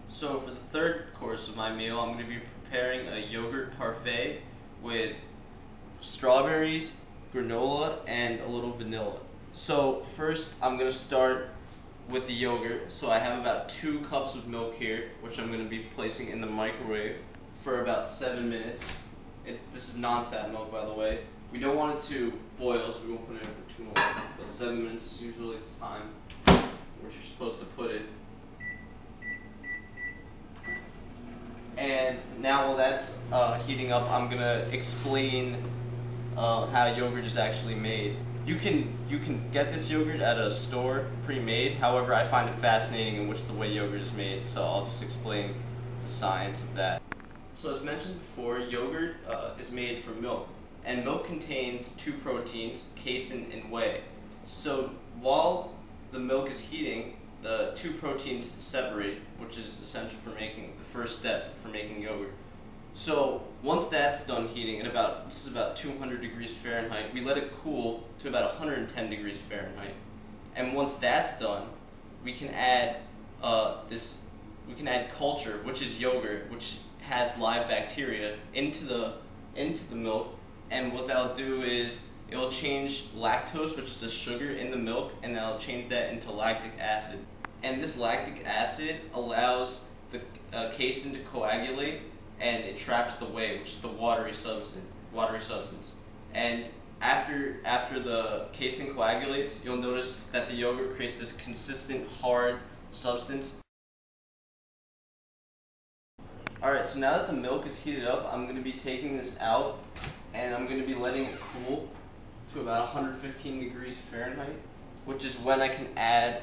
So for the third course of my meal, I'm going to be preparing a yogurt parfait with strawberries, granola, and a little vanilla. So first I'm going to start with the yogurt. So I have about 2 cups of milk here, which I'm going to be placing in the microwave for about 7 minutes. This is non-fat milk, by the way. We don't want it to boil, so we won't put it in for too long, but 7 minutes is usually the time which you're supposed to put it. And now while that's heating up, I'm gonna explain how yogurt is actually made. You can get this yogurt at a store pre-made. However, I find it fascinating in which the way yogurt is made, so I'll just explain the science of that. So as mentioned before, yogurt is made from milk, and milk contains 2 proteins, casein and whey. So while the milk is heating, the 2 proteins separate, which is essential for making the first step for making yogurt. So once that's done heating at this is about 200 degrees Fahrenheit, we let it cool to about 110 degrees Fahrenheit. And once that's done, we can add culture, which is yogurt, which has live bacteria, into the milk. And what that'll do is it will change lactose, which is the sugar in the milk, and that'll change that into lactic acid. And this lactic acid allows the casein to coagulate, and it traps the whey, which is the watery substance. And after the casein coagulates, you'll notice that the yogurt creates this consistent hard substance. Alright, so now that the milk is heated up, I'm going to be taking this out, and I'm going to be letting it cool to about 115 degrees Fahrenheit, which is when I can add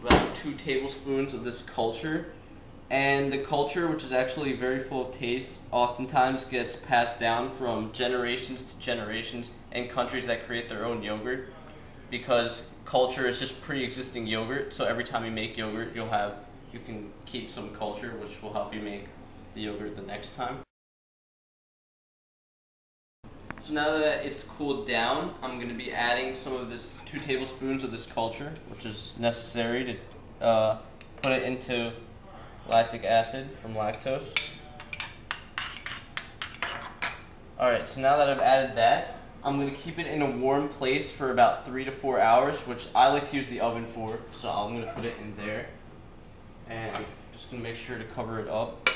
about 2 tablespoons of this culture. And the culture, which is actually very full of taste, oftentimes gets passed down from generations to generations in countries that create their own yogurt, because culture is just pre-existing yogurt. So every time you make yogurt, you can keep some culture, which will help you make the yogurt the next time. So now that it's cooled down, I'm going to be adding some of this 2 tablespoons of this culture, which is necessary to put it into lactic acid from lactose. Alright, so now that I've added that, I'm going to keep it in a warm place for about 3 to 4 hours, which I like to use the oven for, so I'm going to put it in there. And I'm just going to make sure to cover it up.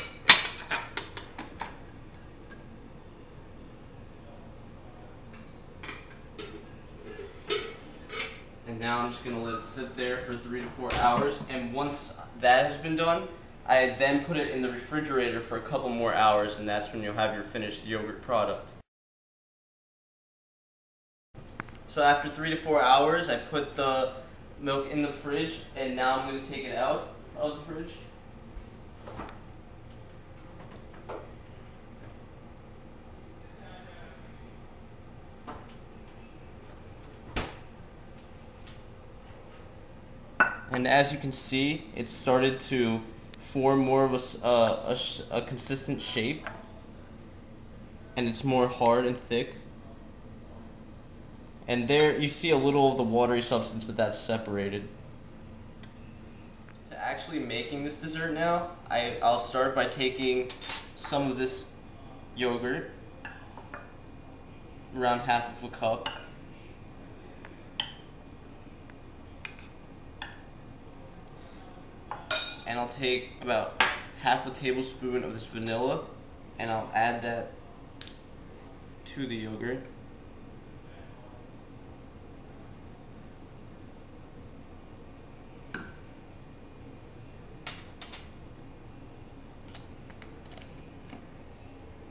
And now I'm just going to let it sit there for 3 to 4 hours, and once that has been done, I then put it in the refrigerator for a couple more hours, and that's when you'll have your finished yogurt product. So after 3 to 4 hours, I put the milk in the fridge, and now I'm going to take it out of the fridge. And as you can see, it started to form more of a consistent shape, and it's more hard and thick. And there you see a little of the watery substance, but that's separated. To actually making this dessert now, I'll start by taking some of this yogurt, around half of a cup. And I'll take about half a tablespoon of this vanilla, and I'll add that to the yogurt.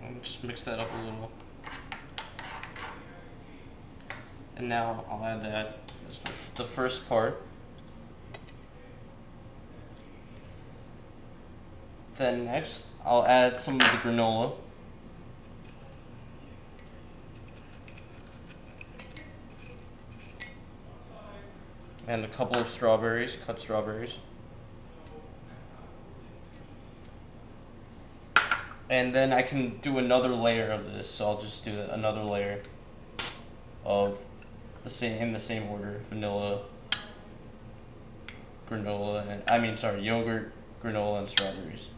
And just mix that up a little. And now I'll add that. That's the first part. Then next, I'll add some of the granola. And a couple of strawberries, cut strawberries. And then I can do another layer of this, so I'll just do another layer of in the same order: vanilla, granola, yogurt, granola, and strawberries.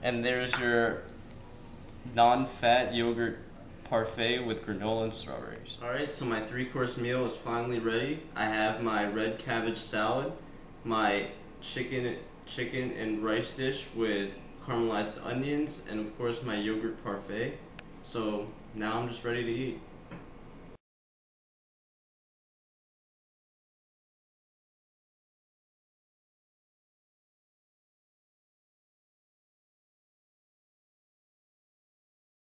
And there's your non-fat yogurt parfait with granola and strawberries. Alright, so my 3-course meal is finally ready. I have my red cabbage salad, my chicken and rice dish with caramelized onions, and of course my yogurt parfait. So now I'm just ready to eat.